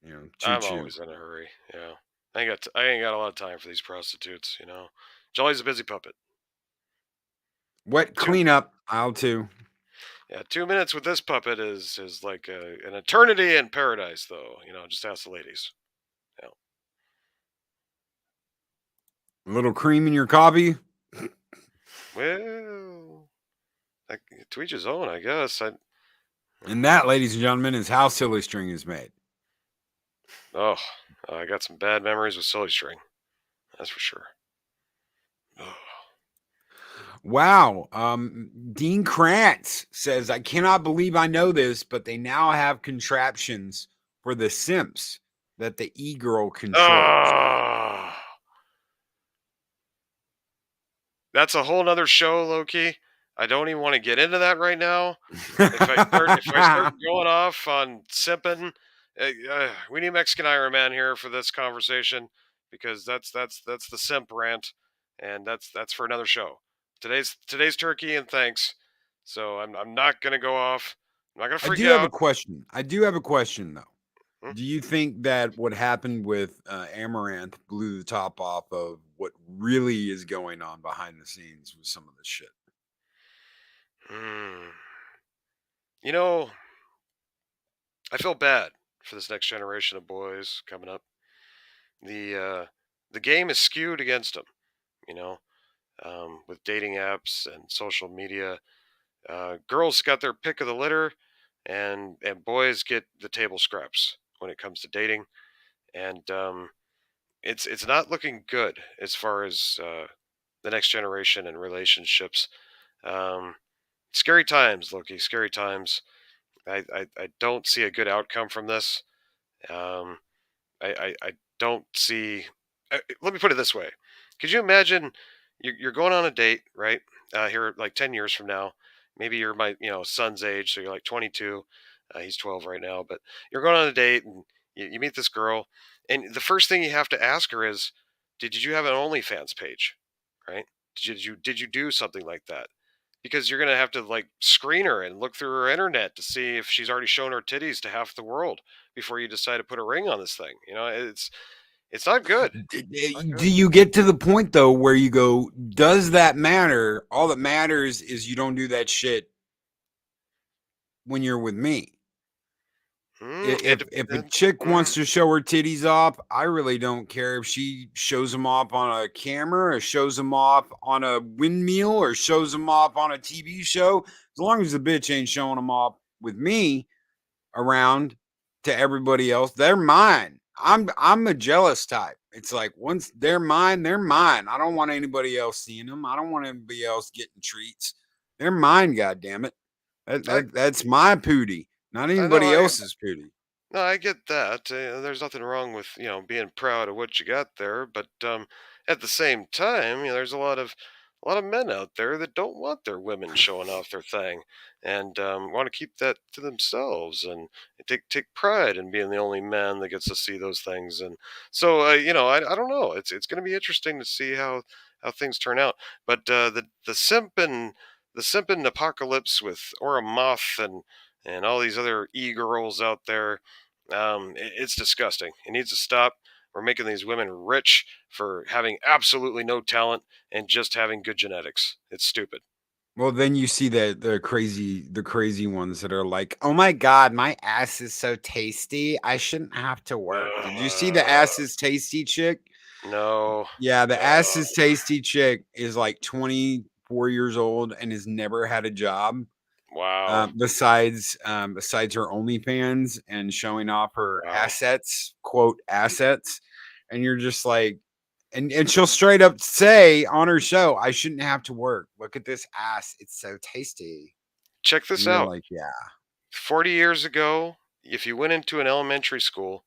Choo I'm choo. always in a hurry. Yeah. I ain't got a lot of time for these prostitutes. Jolly's a busy puppet. Wet Two cleanup aisle two. Yeah, 2 minutes with this puppet is like an eternity in paradise though. Just ask the ladies. Yeah. A little cream in your coffee. Well, Like, to each his own, I guess. And that, ladies and gentlemen, is how silly string is made. Oh, I got some bad memories with silly string. That's for sure. Oh. Wow. Dean Krantz says, I cannot believe I know this, but they now have contraptions for the simps that the e-girl controls. Ah, that's a whole nother show, Loki. I don't even want to get into that right now. If I start going off on simping, we need Mexican Iron Man here for this conversation because that's the simp rant, and that's for another show. Today's turkey and thanks. So I'm not gonna go off. I'm not gonna I freak do have a out. question. I do have a question, though. Hmm? Do you think that what happened with Amaranth blew the top off of what really is going on behind the scenes with some of this shit? Hmm. You know, I feel bad for this next generation of boys coming up. The game is skewed against them. You know, with dating apps and social media. Girls got their pick of the litter, and boys get the table scraps when it comes to dating. And it's not looking good as far as the next generation and relationships. Um, Scary times, Loki. Scary times. I don't see a good outcome from this. Um, I don't see. Let me put it this way: could you imagine you're going on a date, right? Here, like 10 years from now, maybe you're my son's age, so you're like 22. He's 12 right now, but you're going on a date and you meet this girl, and the first thing you have to ask her is, "Did you have an OnlyFans page?" Right? Did you do something like that? Because you're gonna have to like screen her and look through her internet to see if she's already shown her titties to half the world before you decide to put a ring on this thing. It's not good. Not Do good. you get to the point though where you go, does that matter? All that matters is you don't do that shit when you're with me. It If a depends. chick wants to show her titties off, I really don't care if she shows them off on a camera or shows them off on a windmill or shows them off on a TV show. As long as the bitch ain't showing them off with me around to everybody else, they're mine. I'm a jealous type. It's like once they're mine, they're mine. I don't want anybody else seeing them. I don't want anybody else getting treats. They're mine, god damn it. I That's my pootie, not I know anybody I else's pootie. No, I get that. There's nothing wrong with being proud of what you got there, but at the same time, there's a lot of men out there that don't want their women showing off their thing, and want to keep that to themselves, and take pride in being the only man that gets to see those things. And so, I don't know. It's going to be interesting to see how things turn out. But the simping apocalypse with Aura Moth and all these other e-girls out there, it's disgusting. It needs to stop. We're making these women rich for having absolutely no talent and just having good genetics. It's stupid. Well, then you see the crazy ones that are like, "Oh my god, my ass is so tasty. I shouldn't have to work." Did you see the Uh, ass is tasty chick? no. Yeah, the ass Uh, is tasty chick is like 24 years old and has never had a job. wow. Besides her OnlyFans and showing off her Wow. assets, quote assets, and you're just like, and she'll straight up say on her show, "I shouldn't have to work. Look at this ass; it's so tasty." Check And this you're out. like, "Yeah, 40 years ago, if you went into an elementary school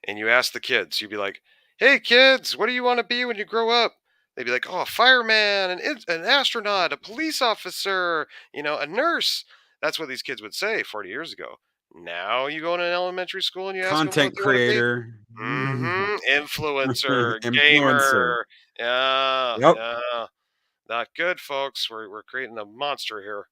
and you ask the kids, you'd be like, "Hey kids, what do you want to be when you grow up?" They'd be like, "Oh, a fireman, an astronaut, a police officer, a nurse." That's what these kids would say 40 years ago. Now you go in an elementary school and you ask them what content they want to be. creator, Influencer, influencer." gamer. Yeah, Yep. yeah. Not good, folks. We're creating a monster here.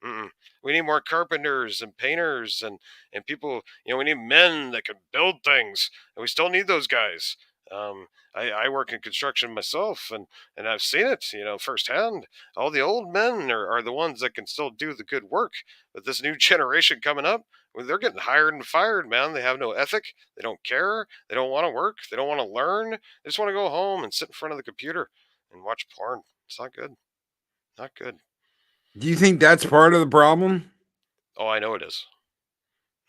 Mm-mm. We need more carpenters and painters and people. We need men that can build things, and we still need those guys. I work in construction myself, and I've seen it, firsthand. All the old men are the ones that can still do the good work. But this new generation coming up, well, they're getting hired and fired, man. They have no ethic. They don't care. They don't want to work. They don't want to learn. They just want to go home and sit in front of the computer and watch porn. It's not good. Not good. Do you think that's part of the problem? Oh, I know it is.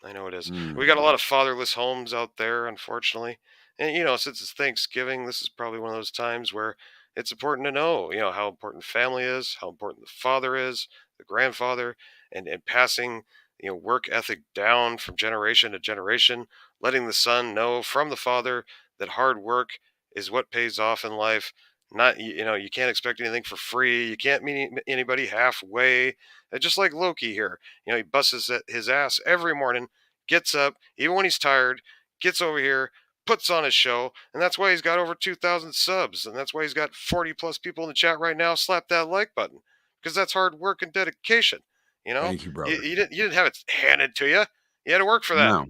I know it is. We got a Mm. lot of fatherless homes out there, unfortunately. And, since it's Thanksgiving, this is probably one of those times where it's important to know, how important family is, how important the father is, the grandfather, and passing, work ethic down from generation to generation, letting the son know from the father that hard work is what pays off in life. Not, you can't expect anything for free. You can't meet anybody halfway. Just like Loki here, he busts his ass every morning, gets up, even when he's tired, gets over here, puts on his show, and that's why he's got over 2,000 subs, and that's why he's got 40 plus people in the chat right now. Slap that like button, because that's hard work and dedication. You know, Thank you, you, brother. you didn't you didn't have it handed to you. You had to work for that. No,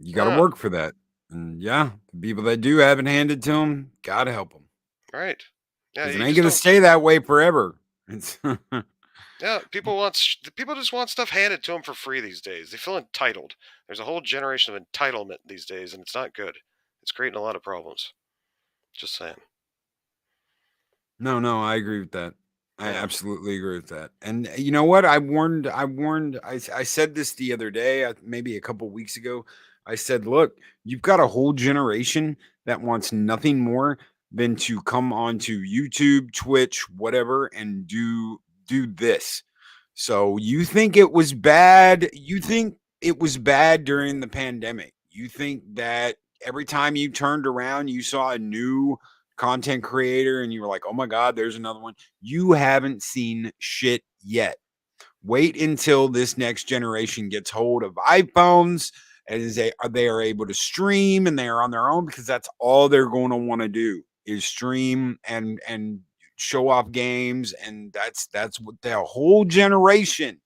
you got to Uh, work for that. And yeah, the people that do have it handed to them, got to help them right. Yeah, because it you ain't just going to don't. stay that way forever. It's Yeah, people just want stuff handed to them for free these days. They feel entitled. There's a whole generation of entitlement these days, and it's not good. It's creating a lot of problems. Just saying. No, no, I agree with that. I Yeah. absolutely agree with that. And you know what? I said this the other day, maybe a couple weeks ago. I said, look, you've got a whole generation that wants nothing more than to come onto YouTube, Twitch, whatever, and do this. So you think it was bad? You think it was bad during the pandemic? You think that every time you turned around, you saw a new content creator and you were like, oh my God, there's another one. You haven't seen shit yet. Wait until this next generation gets hold of iPhones and they are able to stream and they are on their own, because that's all they're going to want to do is stream and show off games. And that's what the whole generation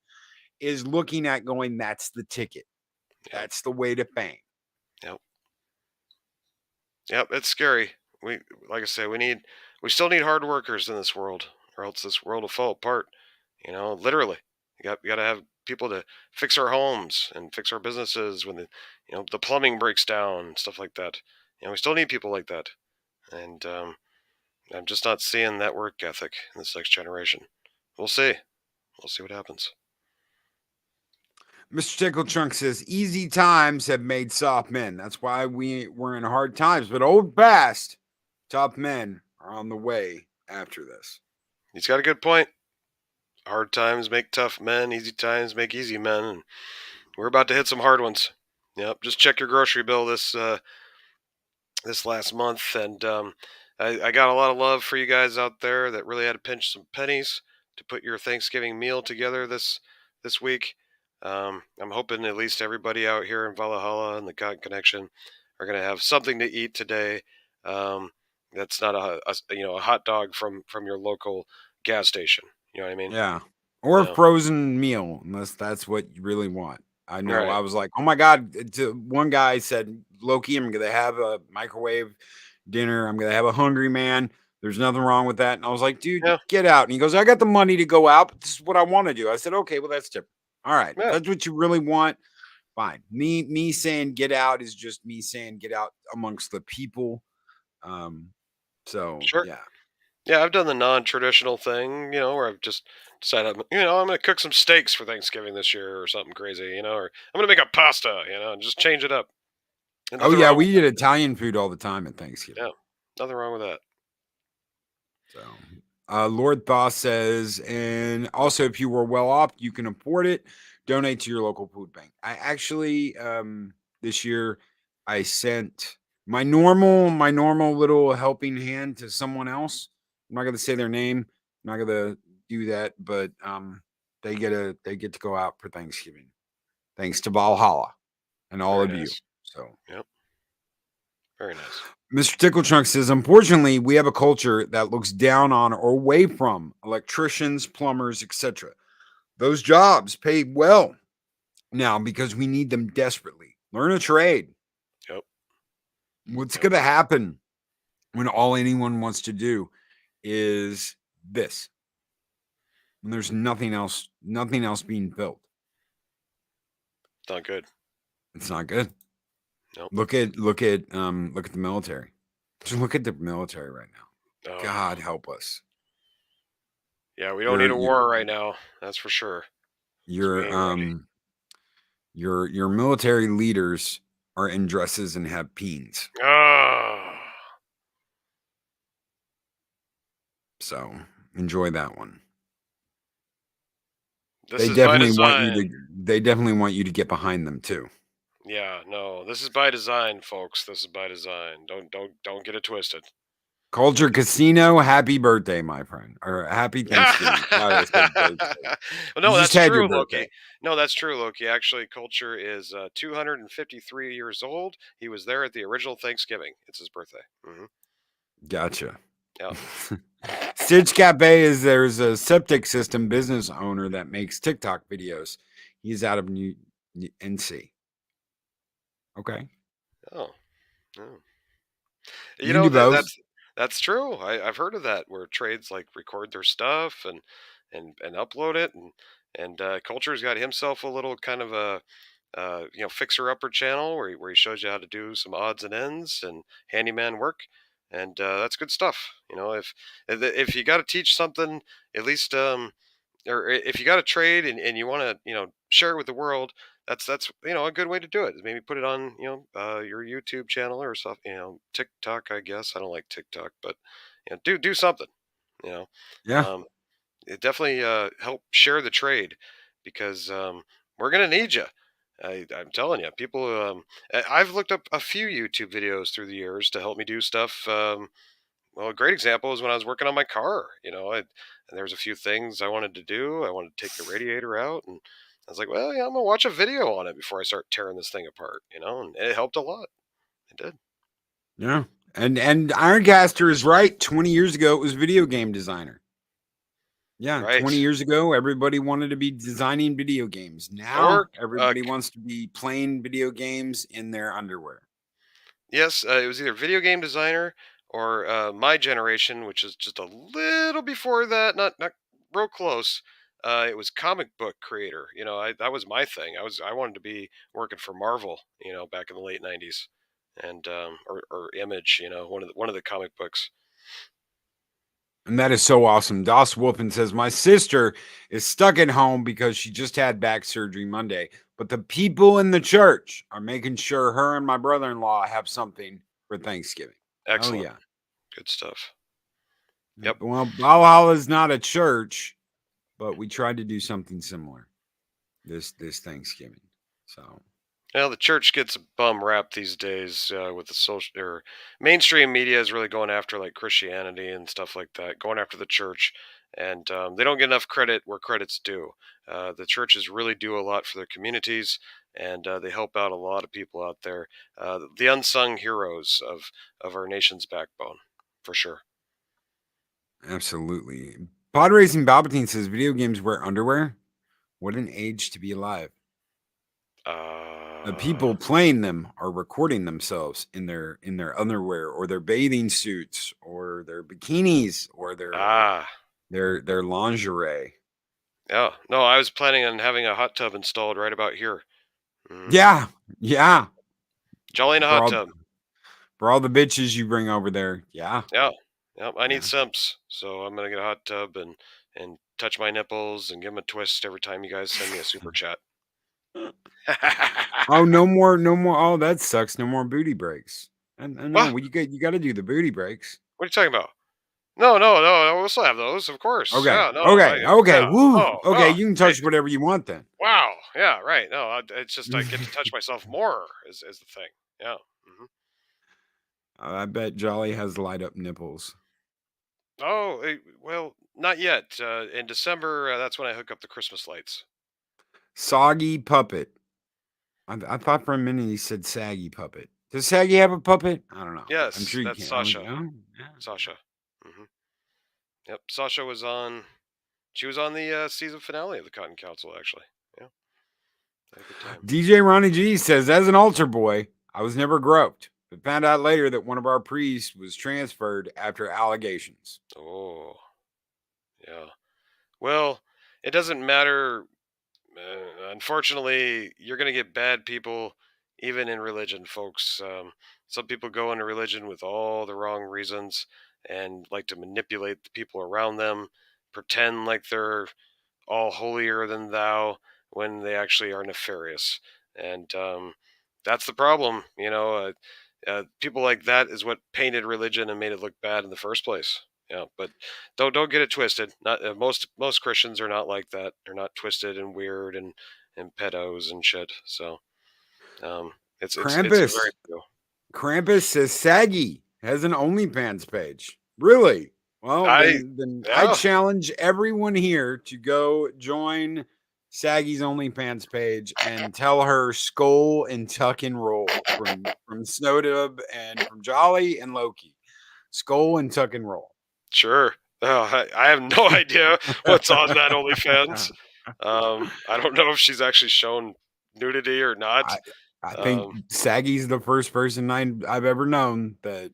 is looking at, going, that's the ticket. Yep. That's the way to fame. Yep. Yep. It's scary. Like I say, we still need hard workers in this world, or else this world will fall apart. Literally. You got to have people to fix our homes and fix our businesses when the plumbing breaks down and stuff like that. We still need people like that, and I'm just not seeing that work ethic in this next generation. We'll see. We'll see what happens. Mr. Tickle Trunk says, easy times have made soft men. That's why we're in hard times. But old fast, tough men are on the way after this. He's got a good point. Hard times make tough men. Easy times make easy men. And we're about to hit some hard ones. Yep. Just check your grocery bill this last month, and I got a lot of love for you guys out there that really had to pinch some pennies to put your Thanksgiving meal together this week. I'm hoping at least everybody out here in Valhalla and the God Connection are going to have something to eat today. Um, that's not a hot dog from your local gas station. You know what I mean? Yeah. Or a Yeah. frozen meal, unless that's what you really want. I All know right. I was like, oh my God. One guy said, Loki, I'm going to have a microwave dinner. I'm going to have a Hungry Man. There's nothing wrong with that. And I was like, dude, Yeah. get out. And he goes, I got the money to go out, but this is what I want to do. I said, okay, well, that's different. All right. If Yeah. that's what you really want, fine. Me saying get out is just me saying get out amongst the people. Um, so Sure. yeah. Yeah, I've done the non-traditional thing, where I've just decided, I'm going to cook some steaks for Thanksgiving this year or something crazy, or I'm going to make a pasta, and just change it up. And Oh nothing yeah, wrong with we eat Italian food all the time at Thanksgiving. Yeah, nothing wrong with that. So, Lord Thaw says, and also if you were well off, you can afford it. Donate to your local food bank. I actually, this year, I sent my normal little helping hand to someone else. I'm not going to say their name. I'm not going to do that, but they get to go out for Thanksgiving, thanks to Valhalla and all Very of you. nice. So, Yep, very nice. Mr. Tickletrunk says, unfortunately, we have a culture that looks down on or away from electricians, plumbers, etc. Those jobs pay well now because we need them desperately. Learn a trade. Yep, What's yep, going to happen when all anyone wants to do is this? When there's nothing else being built. it's not good. It's not good. Nope. Look at the military. Just look at the military right now. Oh, God help us. Yeah, we don't need Your a your war right now. That's for sure. 'Cause we your ain't ready. your military leaders are in dresses and have peens. Ah, So enjoy that one. this They is by definitely want you to design. they definitely want you to get behind them too. Yeah, no, this is by design, folks. This is by design. Don't get it twisted. Culture Don't get it Casino, happy birthday, my friend. Or happy Thanksgiving. God, I said birthday. Well, You no, just that's had your true, birthday. Loki. No, that's true, Loki. Actually, Culture is 253 years old. He was there at the original Thanksgiving. It's his birthday. Gotcha. Yeah. Stitch Cafe is there's a septic system business owner that makes TikTok videos. He's out of NC. Okay. Oh, oh. You can do That both. that's true. I've heard of that where trades like record their stuff and upload it and Culture's got himself a little kind of a fixer upper channel where he shows you how to do some odds and ends and handyman work, and that's good stuff. If you got to teach something, at least or if you got a trade and you want to share it with the world, that's a good way to do it. Maybe put it on your YouTube channel or stuff. TikTok, I guess. I don't like TikTok, but do something. You know, Yeah. it definitely help share the trade because we're gonna need you. I'm telling you, people. I've looked up a few YouTube videos through the years to help me do stuff. Well, a great example is when I was working on my car. And there was a few things I wanted to do. I wanted to take the radiator out, and I was like, well, yeah, I'm gonna watch a video on it before I start tearing this thing apart. And it helped a lot. It did. Yeah. And Ironcaster is right. 20 years ago it was video game designer. Yeah, Right. 20 years ago everybody wanted to be designing video games. Now Or everybody wants to be playing video games in their underwear. yes, it was either video game designer or my generation, which is just a little before that, not real close. It was comic book creator. That was my thing. I wanted to be working for Marvel. Back in the late '90s, and or Image. One of the comic books. And that is so awesome. Doss Wolfen says, my sister is stuck at home because she just had back surgery Monday, but the people in the church are making sure her and my brother in law have something for Thanksgiving. Hell Excellent, yeah. good stuff. Yep. Yep. Well, Valhalla is not a church, but we tried to do something similar this Thanksgiving. So Well, the church gets a bum rap these days with the social or mainstream media is really going after like Christianity and stuff like that, going after the church, and they don't get enough credit where credit's due. The churches really do a lot for their communities, and they help out a lot of people out there, the unsung heroes of our nation's backbone, for sure. absolutely. Pod Racing Palpatine says video games wear underwear. What an age to be alive. The Uh, people playing them are recording themselves in their underwear or their bathing suits or their bikinis or ah, their lingerie. yeah. No, I was planning on having a hot tub installed right about here. Mm. Yeah, yeah. Jolly in a For hot all tub. for all the bitches you bring over there. Yeah, Yeah. Yep. I need yeah. simps, so I'm gonna get a hot tub and touch my nipples and give them a twist every time you guys send me a super chat. Oh, no more. Oh, that sucks. No more booty breaks. And no, What? well, you got to do the booty breaks. What are you talking about? No, no, no. We'll still have those, of course. Okay, Yeah. No. okay, okay. Yeah. Woo. Oh. Okay, Oh. you can Hey. touch whatever you want then. Wow. Yeah. Right. No. It's just I get to touch myself more is the thing. Yeah. I bet Jolly has light up nipples. Oh. Well, not yet. In December, that's when I hook up the Christmas lights. Soggy puppet. I thought for a minute he said saggy puppet. Does Saggy have a puppet? I don't know. I'm Yes, sure you that's can. Oh, Sasha. yeah. Yeah. Sasha. hmm Yep. Sasha was on. She was on the season finale of the Cotton Council, actually. Yeah, had a good time. DJ Ronnie G says, as an altar boy, I was never groped, but found out later that one of our priests was transferred after allegations. Oh, yeah. Well, it doesn't matter. Unfortunately, you're going to get bad people even in religion, folks. Some people go into religion with all the wrong reasons and like to manipulate the people around them. pretend like they're all holier than thou when they actually are nefarious. And that's the problem. People like that is what painted religion and made it look bad in the first place. Yeah, but don't get it twisted. Not most Christians are not like that. They're not twisted and weird and pedos and shit. So um, it's very Krampus. true. Krampus says Saggy has an OnlyFans page. Really? Well, I then I Yeah, challenge everyone here to go join Saggy's OnlyFans page and tell her skull and tuck and roll from Snowdub and from Jolly and Loki. Skull and tuck and roll. sure. Oh, I have no idea what's on that OnlyFans. I don't know if she's actually shown nudity or not. I I think Um, Saggy's the first person I've ever known that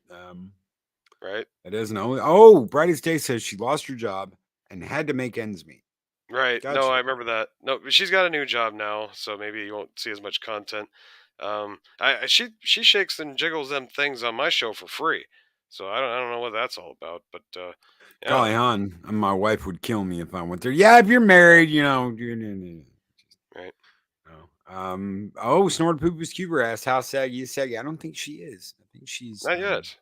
right, that isn't only. Oh, Brightest Day says she lost her job and had to make ends meet. right. No, Gotcha. I remember that. No, but she's got a new job now, so maybe you won't see as much content. She shakes and jiggles them things on my show for free, so I don't know what that's all about. But yeah, Golly, hon, my wife would kill me if I went there. Yeah, if you're married, right. Oh, Snort Poopus Cuber asked how saggy is saggy. I don't think she is. I think she's Not yet.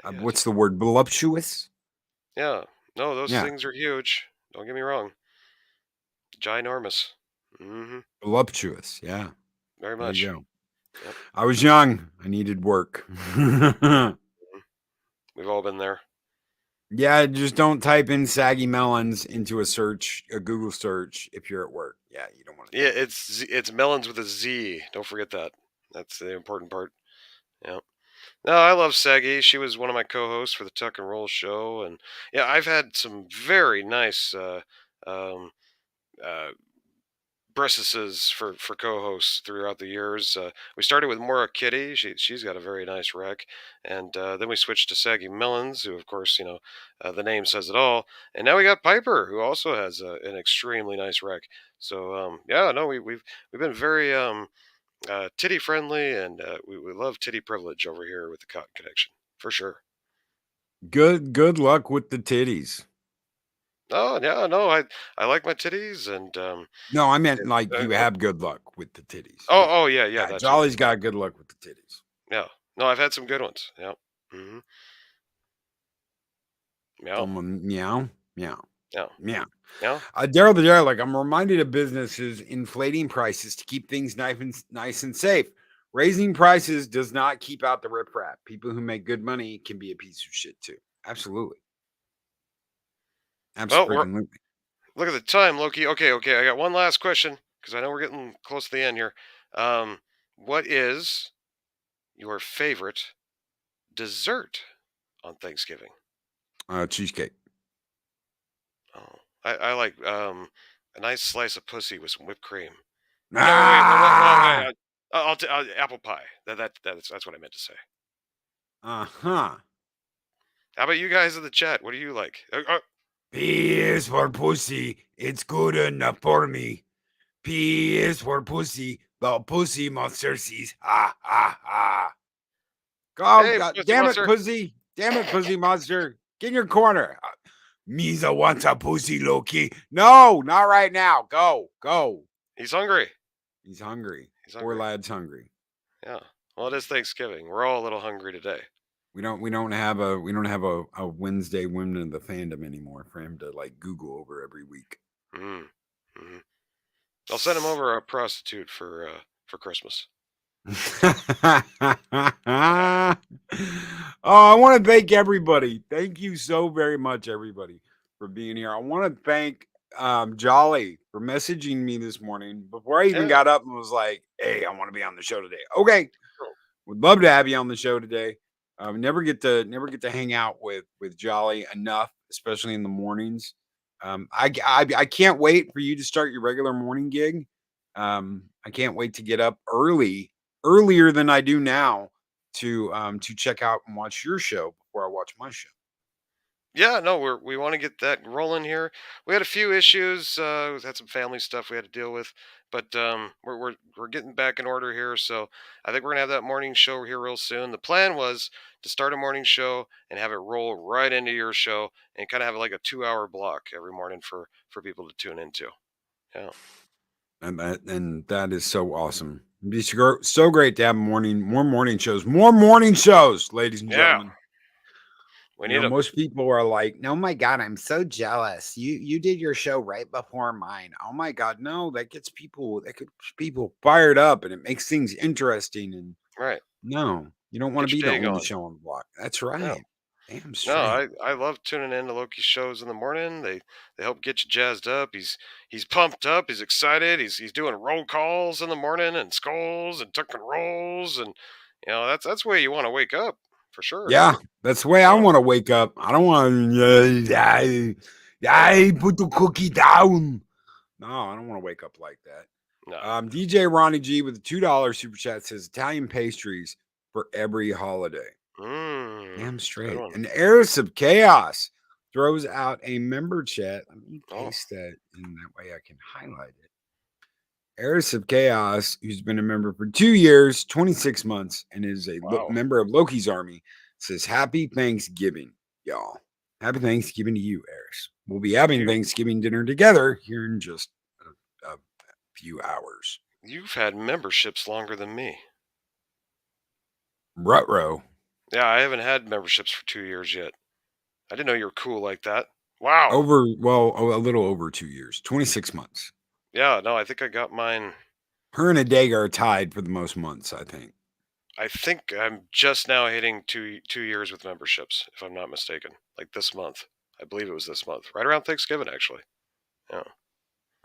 Not yet. what's the word? Voluptuous? Yeah. No, those Yeah, things are huge. Don't get me wrong. Ginormous. voluptuous. Yeah, Very there you much. go. Yep. I was young. I needed work. Mhm. We've all been there. Yeah, just don't type in saggy melons into a Google search if you're at work. Yeah, you don't want to do Yeah, that. it's melons with a Z. Don't forget that. That's the important part. Yeah. No, I love Saggy. She was one of my co-hosts for the Tuck and Roll show, and yeah, I've had some very nice um, uh, breastises for co-hosts throughout the years. We started with Maura Kitty. She's got a very nice rec, and then we switched to Saggy Melons, who of course the name says it all. And now we got Piper, who also has an extremely nice rec. So yeah, no, we've been very titty friendly, and we love titty privilege over here with the Cotton Connection for sure. Good luck with the titties. Oh yeah, no, I like my titties, and No, I meant like you uh, have good luck with the titties. oh Yeah. oh yeah, yeah, Yeah, that too. Jolly's got good luck with the titties. Yeah, no, I've had some good ones. Yeah. Hmm. Yeah. Someone meow, meow, Yeah. meow. Yeah. Daryl the Daryl, like I'm reminded of businesses inflating prices to keep things nice and safe. Raising prices does not keep out the riprap. People who make good money can be a piece of shit too. Absolutely. Well, we're Absolutely. look at the time, Loki. Okay, okay. I got one last question because I know we're getting close to the end here. What is your favorite dessert on Thanksgiving? Cheesecake. Oh, I like a nice slice of pussy with some whipped cream. No, Ah, wait. Apple pie. That's what I meant to say. uh-huh. How about you guys in the chat? What do you like? P is for pussy. It's good enough for me. P is for pussy. The pussy monster sees. Ha ha ha. Oh, Hey, God Pussy damn it, Monster. pussy. Damn it, pussy monster. Get in your corner. Misa wants a pussy, Loki. No, not right now. Go, go. He's hungry. He's hungry. He's Poor hungry. lad's hungry. Yeah. Well, it is Thanksgiving. We're all a little hungry today. We don't have a Wednesday women of the fandom anymore for him to like Google over every week. Mm. Hmm. I'll send him over a prostitute for Christmas. Oh, I want to thank everybody. Thank you so very much, everybody, for being here. I want to thank Jolly for messaging me this morning before I even Yeah. got up and was like, "Hey, I want to be on the show today." Okay, Cool. would love to have you on the show today. Never get to hang out with Jolly enough, especially in the mornings. I can't wait for you to start your regular morning gig. I can't wait to get up earlier than I do now to check out and watch your show before I watch my show. Yeah, no, we want to get that rolling here. We had a few issues. We had some family stuff we had to deal with, but we're getting back in order here. So I think we're gonna have that morning show here real soon. The plan was to start a morning show and have it roll right into your show, and kind of have like a 2 hour block every morning for people to tune into. Yeah, And that is so awesome. It'd be so great to have more morning shows, ladies and yeah, gentlemen. we You need know, them. most people are like, "Oh my god, I'm so jealous. You did your show right before mine." Oh my god, no, that gets people fired up, and it makes things interesting. And Right, no, you don't want to get be your the day only going. show on the block. That's No. right. Damn No, straight. I love tuning in to Loki's shows in the morning. They help get you jazzed up. He's pumped up. He's excited. He's doing roll calls in the morning and skulls and tuck and rolls, and that's the way you want to wake up for sure. Yeah, that's the way I Yeah, want to wake up. I don't want to. yeah, I put the cookie down. No, I don't want to wake up like that. no, DJ Ronnie G with a $2 super chat says Italian pastries for every holiday. Damn it's a good straight. one. And Heiress of Chaos throws out a member chat. Let me Oh, paste that in that way I can highlight it. Heiress of Chaos, who's been a member for 2 years, 26 months, and is a wow, member of Loki's army, says Happy Thanksgiving, y'all. Happy Thanksgiving to you, Heiress. We'll be having you Thanksgiving dinner together here in just a few hours. you've had memberships longer than me. Rutro. Yeah, I haven't had memberships for 2 years yet. I didn't know you were cool like that. Wow. A little over 2 years, 26 months. Yeah, no, I think I got mine. Her and Adega are tied for the most months, I think. I think I'm just now hitting 2 years with memberships, if I'm not mistaken. Like this month, I believe it was this month, right around Thanksgiving, actually. Yeah,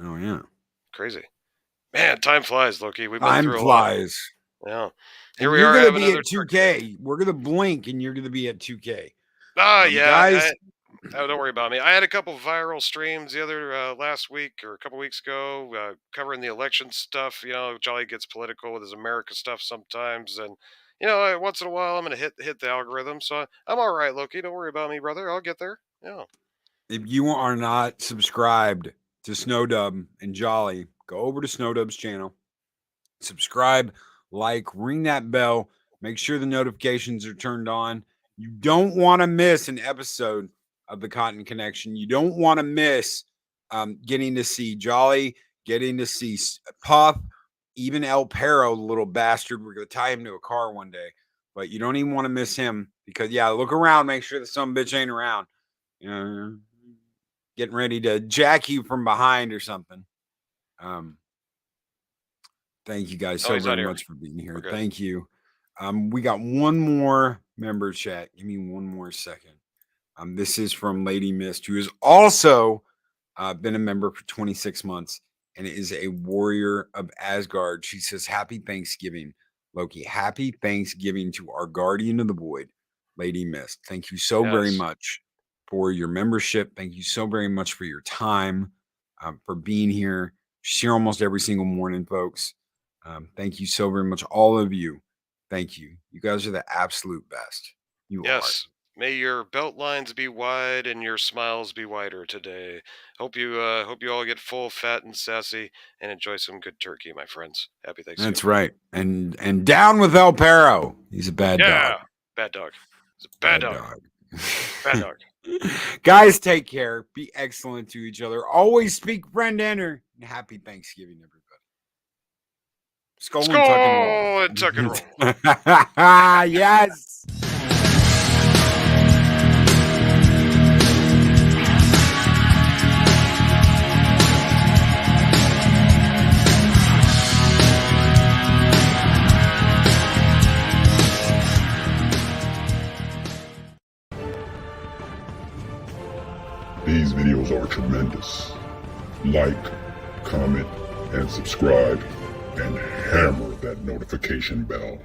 Oh, yeah. crazy. Man, time flies, Loki. We've been Time through a lot. flies. Yeah, here And we you're are going to having be another at turkey day. 2K. We're going to blink and you're going to be at 2K. Yeah. Guys, Oh, don't worry about me. I had a couple viral streams the other last week or a couple weeks ago, covering the election stuff. Jolly gets political with his America stuff sometimes, and once in a while I'm gonna hit the algorithm. So I'm all right, Loki. Don't worry about me, brother. I'll get there. Yeah. if you are not subscribed to Snowdub and Jolly, go over to Snowdub's channel, subscribe, like, ring that bell, make sure the notifications are turned on. You don't want to miss an episode of the Cotton Connection. You don't want to miss getting to see Jolly, getting to see Puff, even El Perro, the little bastard. We're going to tie him to a car one day, but you don't even want to miss him because, look around, make sure that some bitch ain't around. Getting ready to jack you from behind or something. Thank you guys so He's not very here. much for being here. We're good. Thank you. We got one more member chat. Give me one more second. This is from Lady Mist, who has also been a member for 26 months and is a warrior of Asgard. She says, Happy Thanksgiving, Loki. Happy Thanksgiving to our guardian of the void, Lady Mist. Thank you so very Yes. much for your membership. Thank you so very much for your time, for being here. She's here almost every single morning, folks. Thank you so very much, all of you. Thank you. You guys are the absolute best. You Yes. May your belt lines be wide and your smiles be wider today. Hope you all get full, fat, and sassy, and enjoy some good turkey, my friends. Happy are. Thanksgiving. That's right. And down with El Perro. He's a bad dog. Bad dog. It's a bad dog. Bad dog. Guys, take care. Be excellent to each other. Always speak friend enter. And happy Thanksgiving, everybody. Skull and tuck and roll. Yes. These videos are tremendous. Like, comment, and subscribe, and hammer that notification bell.